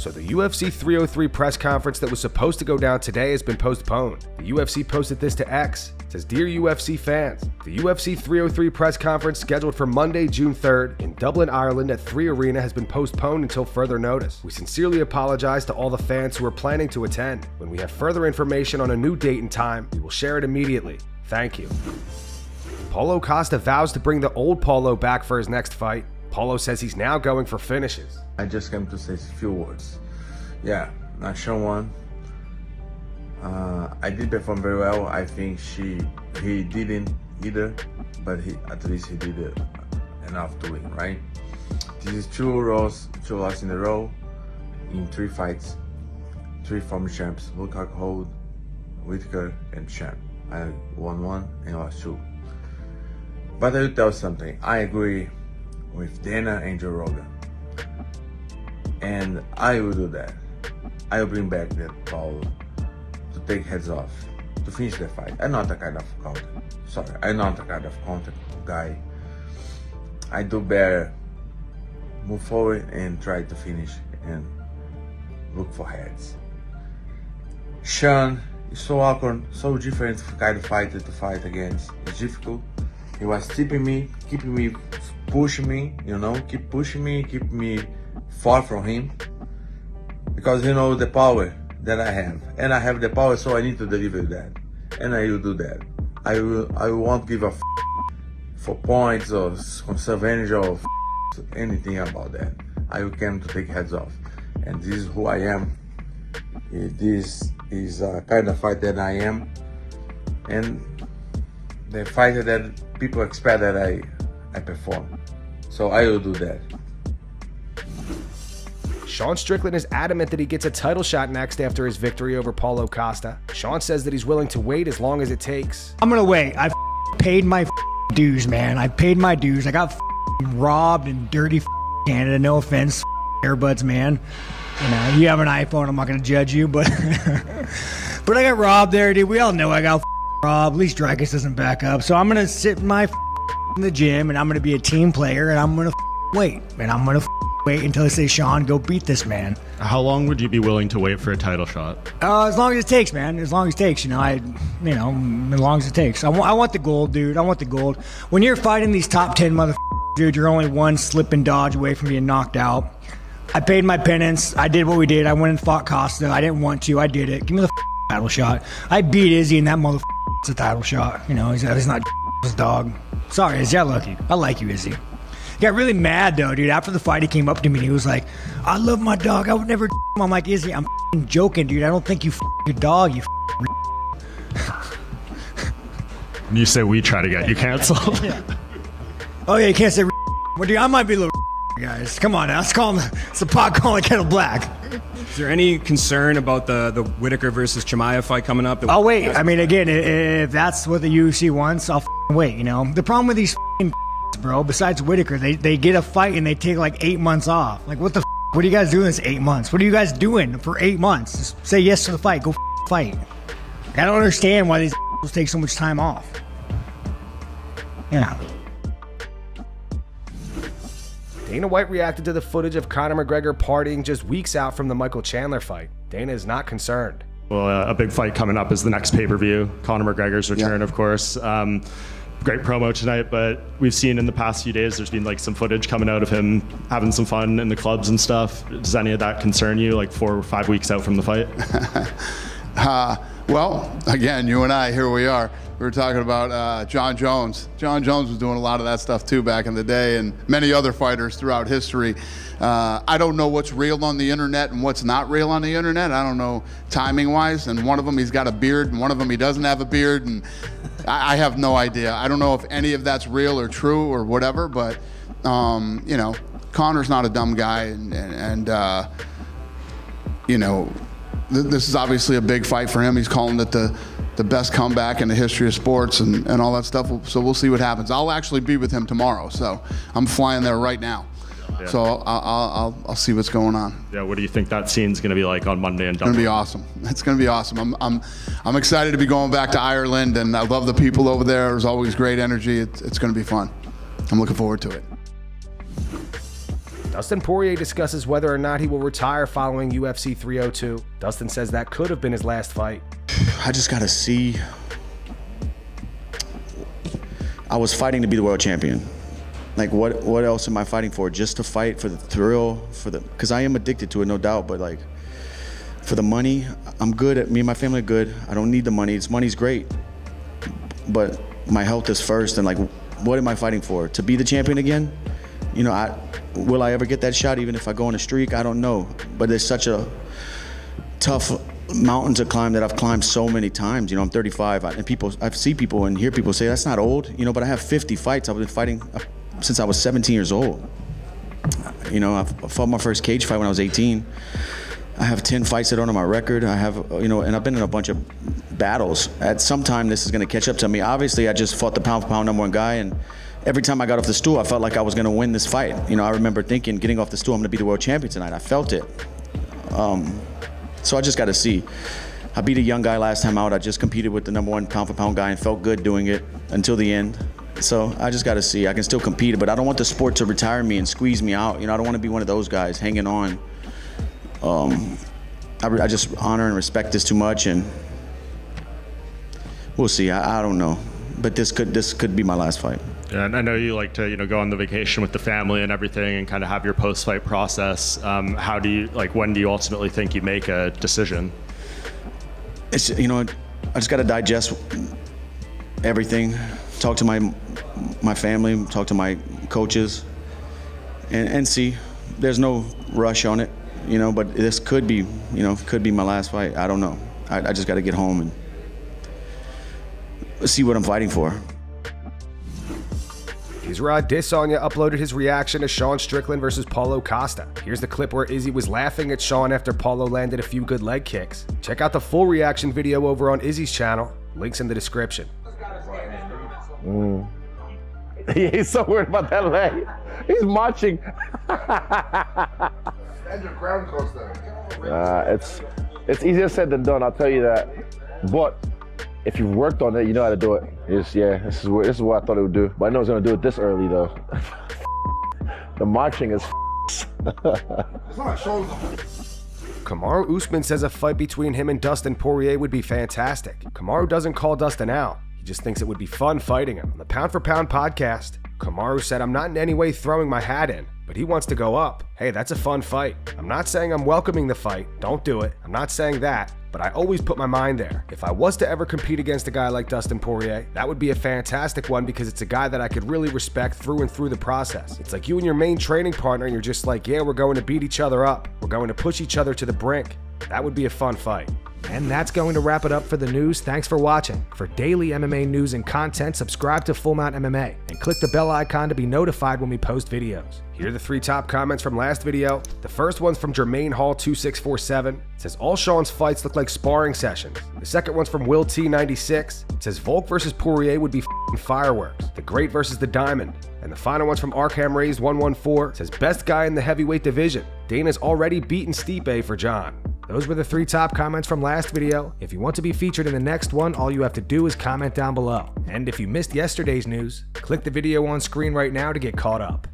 So the UFC 303 press conference that was supposed to go down today has been postponed. The UFC posted this to X. It says, "Dear UFC fans, the UFC 303 press conference scheduled for Monday, June 3rd in Dublin, Ireland at 3 Arena has been postponed until further notice. We sincerely apologize to all the fans who are planning to attend. When we have further information on a new date and time, we will share it immediately. Thank you." Paulo Costa vows to bring the old Paulo back for his next fight. Paulo says he's now going for finishes. I just came to say a few words. Yeah, Nation won. I did perform very well. I think he didn't either, but at least he did enough to win, right? This is two losses in a row in 3 fights. 3 former champs: Lukaku, Hold, Whitaker, and Champ. I won 1 and lost 2. But I will tell something. I agree with Dana and Joe Rogan, and I will do that. I will bring back that Paulo to take heads off, to finish the fight. I'm not that kind of content. Sorry, I'm not that kind of content guy. I do better move forward and try to finish and look for heads. Sean is so awkward, so different kind of fighter to fight against. It's difficult. He was tipping me, keeping me, pushing me, keep pushing me, keep me far from him. Because he knows the power that I have. And I have the power, so I need to deliver that. And I will do that. I won't give a for points or conservative or anything about that. I will come to take heads off. And this is who I am. This is a kind of fight that I am. And the fighter that people expect that I perform. So I will do that. Sean Strickland is adamant that he gets a title shot next after his victory over Paulo Costa. Sean says that he's willing to wait as long as it takes. I'm gonna wait. I've paid my dues, man. I paid my dues. I got robbed in dirty Canada. No offense, earbuds, man. You have an iPhone. I'm not gonna judge you, but but I got robbed there, dude. We all know I got robbed. At least Dreykus doesn't back up. So I'm gonna sit in the gym, and I'm gonna be a team player, and I'm gonna wait, and I'm gonna wait until they say, "Sean, go beat this man." How long would you be willing to wait for a title shot? As long as it takes, man. As long as it takes, as long as it takes. I want the gold, dude. I want the gold. When you're fighting these top 10 dude, you're only one slip and dodge away from being knocked out. I paid my penance. I did what we did. I went and fought Costa. I didn't want to. I did it. Give me the title shot. I beat Izzy, and that it's a title shot. He's not his dog. Sorry, Izzy. I like you, Izzy. He got really mad, though, dude. After the fight, he came up to me, and he was like, "I love my dog. I would never." I'm like, "Izzy, I'm joking, dude. I don't think you your dog, you." And you say we try to get you canceled. Yeah. Oh, yeah, you can't say well, dude, I might be a little guys. Come on now. It's the pot calling kettle black. Is there any concern about the Whitaker versus Chimaev fight coming up? I'll wait. I mean, again, if that's what the UFC wants, I'll wait, The problem with these bro, besides Whitaker, they get a fight and they take like 8 months off. Like, what the what are you guys doing this 8 months? What are you guys doing for 8 months? Just say yes to the fight. Go fight. I don't understand why these take so much time off. Yeah. Dana White reacted to the footage of Conor McGregor partying just weeks out from the Michael Chandler fight. Dana is not concerned. Well, a big fight coming up is the next pay-per-view. Conor McGregor's return, of course. Great promo tonight, but we've seen in the past few days there's been like some footage coming out of him having some fun in the clubs and stuff. Does any of that concern you, like 4 or 5 weeks out from the fight? Well, again, you and I, here we are. We were talking about John Jones. John Jones was doing a lot of that stuff too back in the day, and many other fighters throughout history. I don't know what's real on the internet and what's not real on the internet. I don't know timing-wise, and one of them he's got a beard, and one of them he doesn't have a beard, and I have no idea. I don't know if any of that's real or true or whatever, but Conor's not a dumb guy, and this is obviously a big fight for him. He's calling it the best comeback in the history of sports and all that stuff. So we'll see what happens. I'll actually be with him tomorrow, so I'm flying there right now. Yeah. So I'll see what's going on. Yeah, what do you think that scene's going to be like on Monday in Dublin? It's going to be awesome. It's going to be awesome. I'm excited to be going back to Ireland, and I love the people over there. There's always great energy. It's going to be fun. I'm looking forward to it. Dustin Poirier discusses whether or not he will retire following UFC 302. Dustin says that could have been his last fight. I just gotta see. I was fighting to be the world champion. Like, what else am I fighting for? Just to fight for the thrill, because I am addicted to it, no doubt, but like, for the money, I'm good. Me and my family are good. I don't need the money. Money's great, but my health is first. And like, what am I fighting for? To be the champion again? You know, will I ever get that shot? Even if I go on a streak, I don't know. But it's such a tough mountain to climb that I've climbed so many times. You know, I'm 35, and I see people and hear people say that's not old. You know, but I have 50 fights. I've been fighting since I was 17 years old. You know, I fought my first cage fight when I was 18. I have 10 fights that are on my record. I have, you know, and I've been in a bunch of battles. At some time, this is going to catch up to me. Obviously, I just fought the pound-for-pound #1 guy, and every time I got off the stool, I felt like I was going to win this fight. You know, I remember thinking, getting off the stool, I'm going to be the world champion tonight. I felt it. So I just got to see. I beat a young guy last time out. I just competed with the #1 pound-for-pound guy and felt good doing it until the end. So I just got to see. I can still compete, but I don't want the sport to retire me and squeeze me out. You know, I don't want to be one of those guys hanging on. I just honor and respect this too much, and we'll see. I don't know, but this could be my last fight. Yeah, and I know you like to, you know, go on the vacation with the family and everything, and kind of have your post-fight process. How do you, like, when do you ultimately think you make a decision? It's, you know, I just got to digest everything, talk to my family, talk to my coaches, and see. There's no rush on it, you know, but this could be, you know, could be my last fight. I don't know. I just got to get home and see what I'm fighting for. Israel Adesanya uploaded his reaction to Sean Strickland versus Paulo Costa. Here's the clip where Izzy was laughing at Sean after Paulo landed a few good leg kicks. Check out the full reaction video over on Izzy's channel. Links in the description. He's so worried about that leg. He's marching. And your ground close there. It's easier said than done, I'll tell you that. But if you've worked on it, you know how to do it. This is what I thought it would do. But I know it's gonna do it this early though. The marching is It's not shoulder. Kamaru Usman says a fight between him and Dustin Poirier would be fantastic. Kamaru doesn't call Dustin out. He just thinks it would be fun fighting him. On the Pound for Pound podcast, Kamaru said, "I'm not in any way throwing my hat in, but he wants to go up. Hey, that's a fun fight. I'm not saying I'm welcoming the fight. Don't do it. I'm not saying that, but I always put my mind there. If I was to ever compete against a guy like Dustin Poirier, that would be a fantastic one because it's a guy that I could really respect through and through the process. It's like you and your main training partner and you're just like, yeah, we're going to beat each other up. We're going to push each other to the brink. That would be a fun fight." And that's going to wrap it up for the news. Thanks for watching. For daily MMA news and content, subscribe to Full Mount MMA and click the bell icon to be notified when we post videos. Here are the 3 top comments from last video. The first one's from Jermaine Hall 2647. It says, "All Sean's fights look like sparring sessions." The second one's from Will T96. It says, "Volk versus Poirier would be fireworks. The Great versus the Diamond." And the final one's from Arkham Raised 114. It says, "Best guy in the heavyweight division. Dana's already beaten Stipe for John." Those were the 3 top comments from last video. If you want to be featured in the next one, all you have to do is comment down below. And if you missed yesterday's news, click the video on screen right now to get caught up.